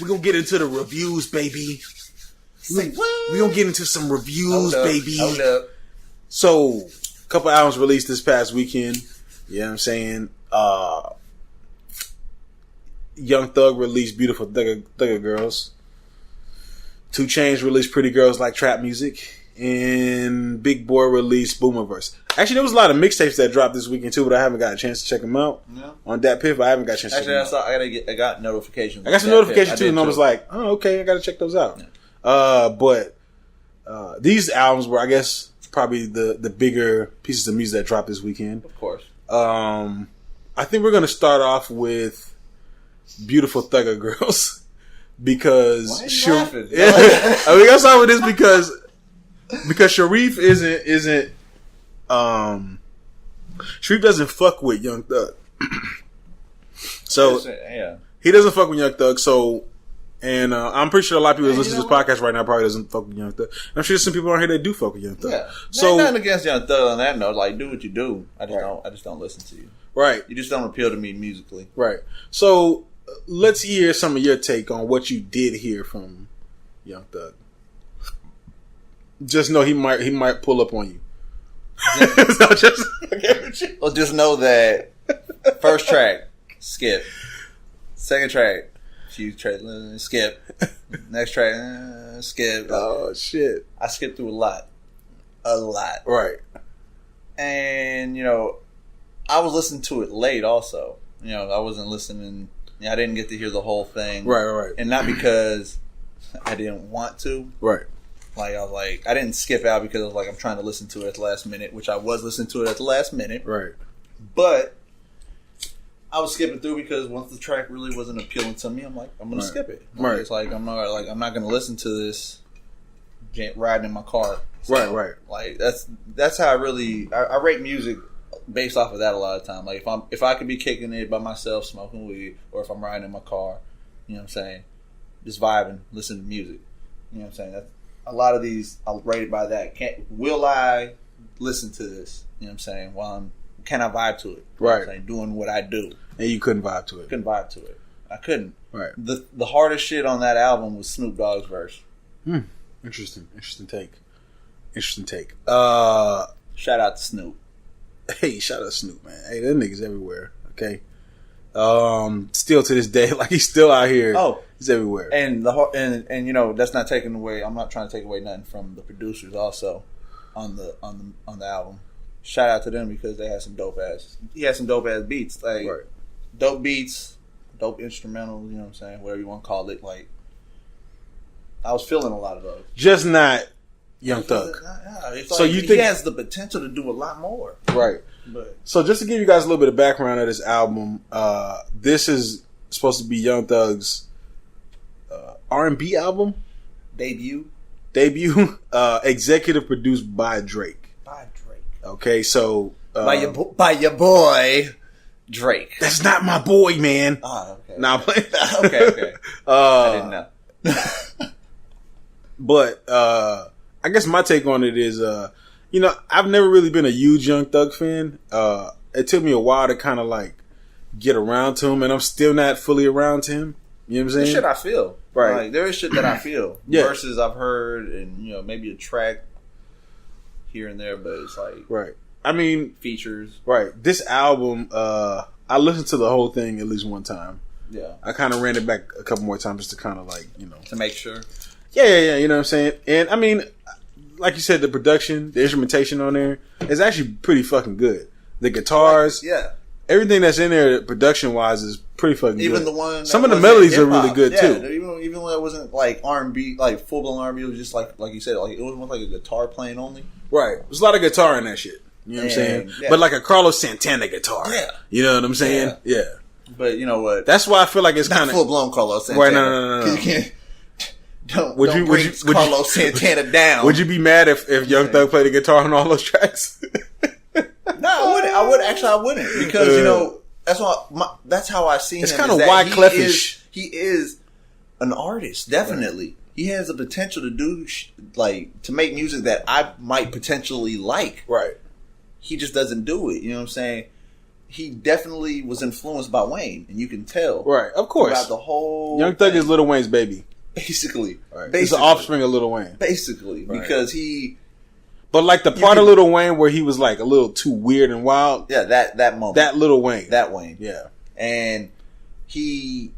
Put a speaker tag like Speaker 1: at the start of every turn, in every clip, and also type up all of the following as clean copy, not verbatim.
Speaker 1: we're gonna get into the reviews, baby. We're gonna get into some reviews, baby.
Speaker 2: Hold up.
Speaker 1: So, a couple albums released this past weekend. You know what I'm saying? Young Thug released Beautiful Thugger Girls. 2 Chainz released Pretty Girls Like Trap Music. And Big Boy released Boomerverse. Actually, there was a lot of mixtapes that dropped this weekend too, but I haven't got a chance to check them out. No. On Dat Piff, I haven't got a chance to check them out.
Speaker 2: I got notifications.
Speaker 1: I got some notifications too, and I was like, oh, okay, I got to check those out. Yeah. But these albums were, I guess, probably the bigger pieces of music that dropped this weekend.
Speaker 2: Of course.
Speaker 1: I think we're going to start off with Beautiful Thugger Girls because
Speaker 2: why are you laughing?
Speaker 1: I mean, I'll start with this because Sharif isn't Sharif doesn't fuck with Young Thug. So
Speaker 2: yeah.
Speaker 1: He doesn't fuck with Young Thug. So, and I'm pretty sure a lot of people that listen to this podcast right now probably doesn't fuck with Young Thug. And I'm sure there's some people on here that do fuck with Young Thug.
Speaker 2: Yeah.
Speaker 1: So
Speaker 2: nothing against Young Thug on that note. Like, do what you do. I just don't listen to you.
Speaker 1: Right.
Speaker 2: You just don't appeal to me musically.
Speaker 1: Right. So let's hear some of your take on what you did hear from Young Thug. Just know he might pull up on you.
Speaker 2: So just know that first track, skip. Second track, skip. Next track, skip.
Speaker 1: Oh shit!
Speaker 2: I skipped through a lot.
Speaker 1: Right.
Speaker 2: And I was listening to it late. Also, I wasn't listening. I didn't get to hear the whole thing.
Speaker 1: Right.
Speaker 2: And not because I didn't want to.
Speaker 1: Right.
Speaker 2: Like, I was like, I didn't skip out because I was like, I'm trying to listen to it at the last minute, which I was listening to it at the last minute.
Speaker 1: Right.
Speaker 2: But I was skipping through because once the track really wasn't appealing to me, I'm like, I'm going to skip it.
Speaker 1: Right.
Speaker 2: It's like, I'm not going to listen to this riding in my car. So,
Speaker 1: right.
Speaker 2: Like, that's how I rate music based off of that a lot of time. Like, if I could be kicking it by myself, smoking weed, or if I'm riding in my car, you know what I'm saying, just vibing, listening to music. You know what I'm saying? That's, a lot of these I'll rate it by that. Will I listen to this? You know what I'm saying? Can I vibe to it? You know what I'm saying? Doing what I do.
Speaker 1: And you couldn't vibe to it.
Speaker 2: I couldn't.
Speaker 1: Right.
Speaker 2: The hardest shit on that album was Snoop Dogg's verse.
Speaker 1: Interesting take.
Speaker 2: Shout out to Snoop.
Speaker 1: Hey, shout out to Snoop, man. Hey, that nigga's everywhere. Okay. Still to this day, like he's still out here.
Speaker 2: Oh,
Speaker 1: he's everywhere.
Speaker 2: And that's not taking away. I'm not trying to take away nothing from the producers also on the album. Shout out to them because they had some dope ass. He had some dope ass beats, like dope beats, dope instrumentals. You know what I'm saying? Whatever you want to call it. Like, I was feeling a lot of those.
Speaker 1: Just not Young Thug.
Speaker 2: So you think he has the potential to do a lot more,
Speaker 1: right?
Speaker 2: But
Speaker 1: so just to give you guys a little bit of background of this album, this is supposed to be Young Thug's R&B album
Speaker 2: debut,
Speaker 1: executive produced by Drake. Okay, so
Speaker 2: by your boy Drake.
Speaker 1: That's not my boy, man.
Speaker 2: Oh, okay.
Speaker 1: Nah,
Speaker 2: okay. I didn't know.
Speaker 1: But I guess my take on it is, I've never really been a huge Young Thug fan. It took me a while to kind of like get around to him, and I'm still not fully around to him. You know what I'm saying?
Speaker 2: There's shit I feel.
Speaker 1: Right.
Speaker 2: Like, there is shit that I feel.
Speaker 1: Yeah.
Speaker 2: Verses I've heard, and maybe a track here and there, but it's like
Speaker 1: right. I mean,
Speaker 2: features.
Speaker 1: Right. This album, I listened to the whole thing at least one time.
Speaker 2: Yeah.
Speaker 1: I kind of ran it back a couple more times just to kind of like,
Speaker 2: to make sure.
Speaker 1: Yeah. You know what I'm saying? And I mean, like you said, the production, the instrumentation on there is actually pretty fucking good. The guitars, everything that's in there, production wise, is pretty fucking good.
Speaker 2: Even the one,
Speaker 1: some of the melodies are really good too.
Speaker 2: Even when it wasn't like R&B, like full blown R&B, it was just like you said, like it was like a guitar playing only.
Speaker 1: Right, there's a lot of guitar in that shit. You know what I'm saying? Yeah. But like a Carlos Santana guitar. Yeah, you know what I'm saying? Yeah.
Speaker 2: But you know what?
Speaker 1: That's why I feel like it's kind of
Speaker 2: full blown Carlos Santana.
Speaker 1: Right? No.
Speaker 2: You can't. Don't bring Carlos Santana down.
Speaker 1: Would you be mad if Young Thug played the guitar on all those tracks?
Speaker 2: No, I wouldn't because that's how I see him.
Speaker 1: It's kind of Wyclef-ish.
Speaker 2: He is an artist, definitely. Right. He has the potential to do to make music that I might potentially like.
Speaker 1: Right.
Speaker 2: He just doesn't do it. You know what I'm saying? he definitely was influenced by Wayne, and you can tell.
Speaker 1: Right, of course.
Speaker 2: About the whole
Speaker 1: Young Thug is Lil Wayne's baby.
Speaker 2: Basically.
Speaker 1: Right. He's the offspring of Lil Wayne.
Speaker 2: Basically.
Speaker 1: Right.
Speaker 2: Because he...
Speaker 1: But like the part of Lil Wayne where he was like a little too weird and wild.
Speaker 2: Yeah, that moment.
Speaker 1: That Lil Wayne.
Speaker 2: That Wayne.
Speaker 1: Yeah.
Speaker 2: And you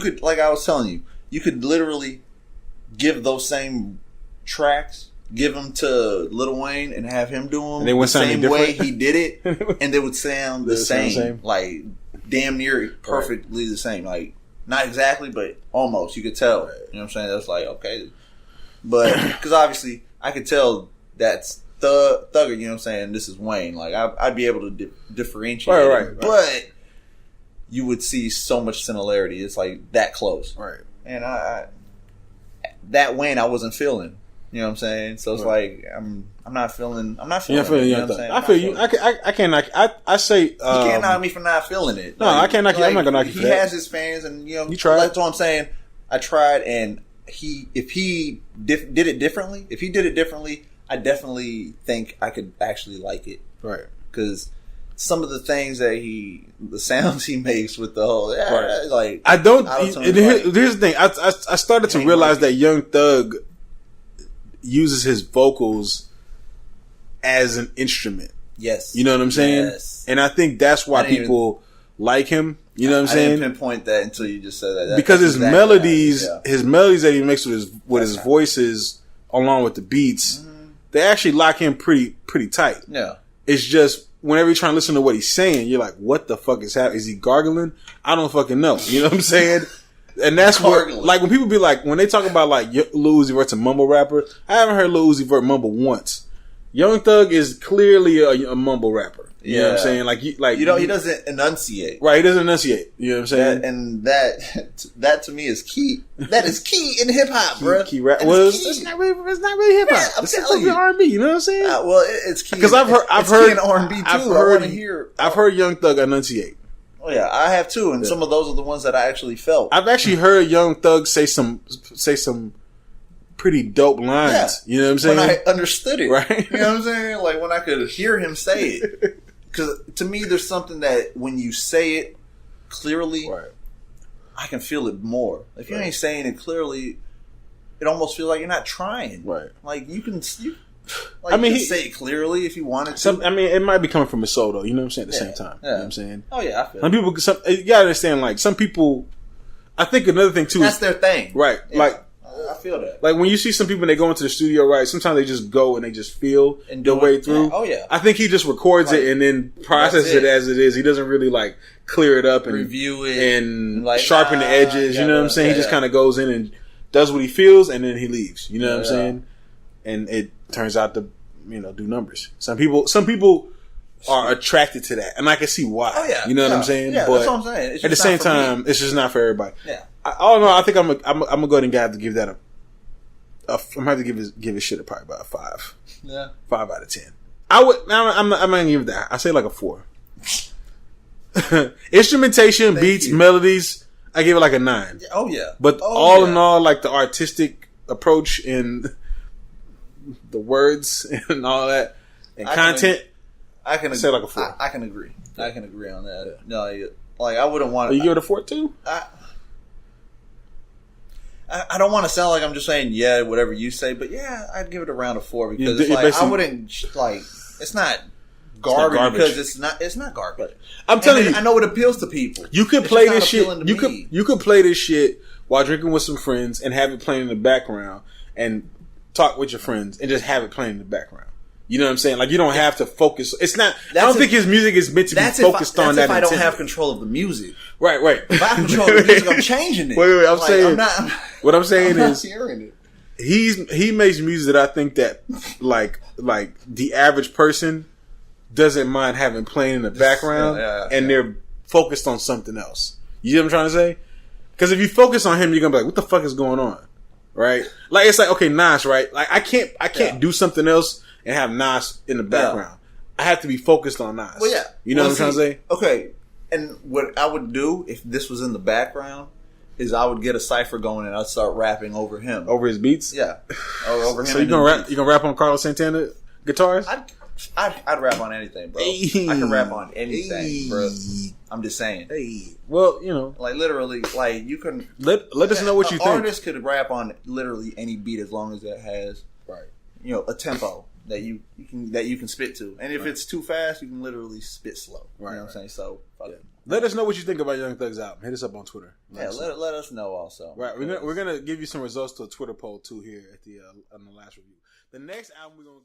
Speaker 2: could, like I was telling you, you could literally give those same tracks, give them to Lil Wayne and have him do them the same way he did it, and they would sound the same. Like, damn near perfectly the same. Like, not exactly, but almost. You could tell. Right. You know what I'm saying? That's like, okay. But, because obviously, I could tell that's Thugger, you know what I'm saying? This is Wayne. Like, I'd be able to differentiate
Speaker 1: right.
Speaker 2: But you would see so much similarity. It's like that close.
Speaker 1: Right.
Speaker 2: And that Wayne I wasn't feeling. You know what I'm saying? So it's like I'm not feeling. I'm not feeling.
Speaker 1: You're feeling
Speaker 2: it, you know what I'm saying?
Speaker 1: I feel you. I can't knock. I say
Speaker 2: you can't knock me for not feeling it.
Speaker 1: No, I can't knock you. I'm not gonna knock you for that.
Speaker 2: He has his fans, and you know,
Speaker 1: you tried.
Speaker 2: That's what I'm saying. I tried, and if he did it differently, I definitely think I could actually like it.
Speaker 1: Right.
Speaker 2: Because some of the things that the sounds he makes with the whole,
Speaker 1: right.
Speaker 2: Like
Speaker 1: I don't. Here's the thing. I started to realize that Young Thug uses his vocals as an instrument.
Speaker 2: Yes.
Speaker 1: You know what I'm saying?
Speaker 2: Yes.
Speaker 1: And I think that's why people like him. You know what I'm saying?
Speaker 2: I didn't pinpoint that until you just said that.
Speaker 1: Because his melodies that he makes with his voices along with the beats, they actually lock him pretty tight.
Speaker 2: Yeah.
Speaker 1: It's just whenever you're trying to listen to what he's saying, you're like, what the fuck is happening? Is he gargling? I don't fucking know. You know what I'm saying? And that's what, like, when people be like, when they talk about like Lil Uzi Vert's a mumble rapper, I haven't heard Lil Uzi Vert mumble once. Young Thug is clearly a mumble rapper. You know what I'm saying? Like he
Speaker 2: doesn't enunciate.
Speaker 1: Right, he doesn't enunciate. You know what I'm saying?
Speaker 2: That to me is key. That is key in hip hop, bro.
Speaker 1: Key rap. Well, it's not really hip hop.
Speaker 2: I'm telling you,
Speaker 1: R&B. You know what I'm saying?
Speaker 2: Well, it's key
Speaker 1: because I've heard
Speaker 2: R&B too.
Speaker 1: I've heard Young Thug enunciate.
Speaker 2: Oh yeah, I have too, and some of those are the ones that I actually felt.
Speaker 1: I've actually heard Young Thug say some pretty dope lines. Yeah. You know what I'm saying?
Speaker 2: When I understood it,
Speaker 1: right?
Speaker 2: You know what I'm saying? Like when I could hear him say it. Because to me, there's something that when you say it clearly,
Speaker 1: right.
Speaker 2: I can feel it more. If you ain't saying it clearly, it almost feels like you're not trying.
Speaker 1: Right.
Speaker 2: Like you can. Say it clearly if you wanted to.
Speaker 1: It might be coming from his soul, though. You know what I'm saying? At the same time.
Speaker 2: Yeah.
Speaker 1: You know what I'm saying?
Speaker 2: Oh, yeah, I feel
Speaker 1: you gotta understand, like, some people, I think another thing, too,
Speaker 2: that's their thing.
Speaker 1: Right.
Speaker 2: Yeah.
Speaker 1: Like,
Speaker 2: I feel that.
Speaker 1: Like, when you see some people and they go into the studio, right, sometimes they just go and they just feel their way through.
Speaker 2: Yeah. Oh, yeah.
Speaker 1: I think he just records it and then processes it as it is. He doesn't really, like, clear it up and
Speaker 2: review it
Speaker 1: and like, sharpen the edges. You know what I'm saying? He just kind of goes in and does what he feels and then he leaves. You know what I'm saying? And it turns out to, do numbers. Some people are attracted to that, and I can see why.
Speaker 2: Oh yeah,
Speaker 1: you know what I'm saying.
Speaker 2: Yeah,
Speaker 1: but
Speaker 2: that's what I'm saying. It's
Speaker 1: at the same time, it's just not for everybody.
Speaker 2: Yeah.
Speaker 1: I think I'm gonna go ahead and have to give that I'm gonna have to give his shit probably about a 5.
Speaker 2: Yeah,
Speaker 1: 5 out of 10. I'm not gonna give it that. I say like a 4. Instrumentation, beats, melodies. I give it like a 9.
Speaker 2: Oh yeah,
Speaker 1: but in all, like the artistic approach and the words and all that and content,
Speaker 2: I can
Speaker 1: say like a 4.
Speaker 2: I can agree. I can agree on that. No, like I wouldn't want.
Speaker 1: You give it a 4 too?
Speaker 2: I don't want to sound like I'm just saying whatever you say, but I'd give it around a 4 because it's like I wouldn't like. It's not garbage because it's not garbage.
Speaker 1: I'm telling you,
Speaker 2: I know it appeals to people.
Speaker 1: You could play this shit. You could play this shit while drinking with some friends and have it playing in the background and talk with your friends and just have it playing in the background. You know what I'm saying? Like you don't have to focus. It's not. I don't think his music is meant to be focused on that.
Speaker 2: If I don't have control of the music,
Speaker 1: right.
Speaker 2: If I have control of the music, I'm changing it.
Speaker 1: Wait. I'm saying. What I'm saying is,
Speaker 2: hearing it.
Speaker 1: He makes music that I think that like the average person doesn't mind having playing in the background, and they're focused on something else. You know what I'm trying to say? Because if you focus on him, you're gonna be like, "What the fuck is going on?" Right? Like it's like, okay, Nas, right? Like I can't do something else and have Nas in the background. I have to be focused on Nas.
Speaker 2: Well,
Speaker 1: you know what I'm trying to say?
Speaker 2: Okay, and what I would do if this was in the background is I would get a cipher going and I'd start rapping over him,
Speaker 1: over his beats.
Speaker 2: Yeah, over him.
Speaker 1: So you gonna rap on Carlos Santana guitars?
Speaker 2: I'd rap on anything, bro.
Speaker 1: Hey.
Speaker 2: I can rap on anything,
Speaker 1: Hey.
Speaker 2: bro. I'm just saying.
Speaker 1: Hey, well, you know,
Speaker 2: Like literally, like you can
Speaker 1: let us know what you think.
Speaker 2: Artists could rap on literally any beat as long as it has,
Speaker 1: Right.
Speaker 2: a tempo that you can spit to. And if it's too fast, you can literally spit slow.
Speaker 1: Right.
Speaker 2: You know what I'm saying? So fuck it.
Speaker 1: Let us know what you think about Young Thug's album. Hit us up on Twitter.
Speaker 2: Yeah, let us know also.
Speaker 1: Right, we're gonna give you some results to a Twitter poll too here at the on the last review. The next album we're gonna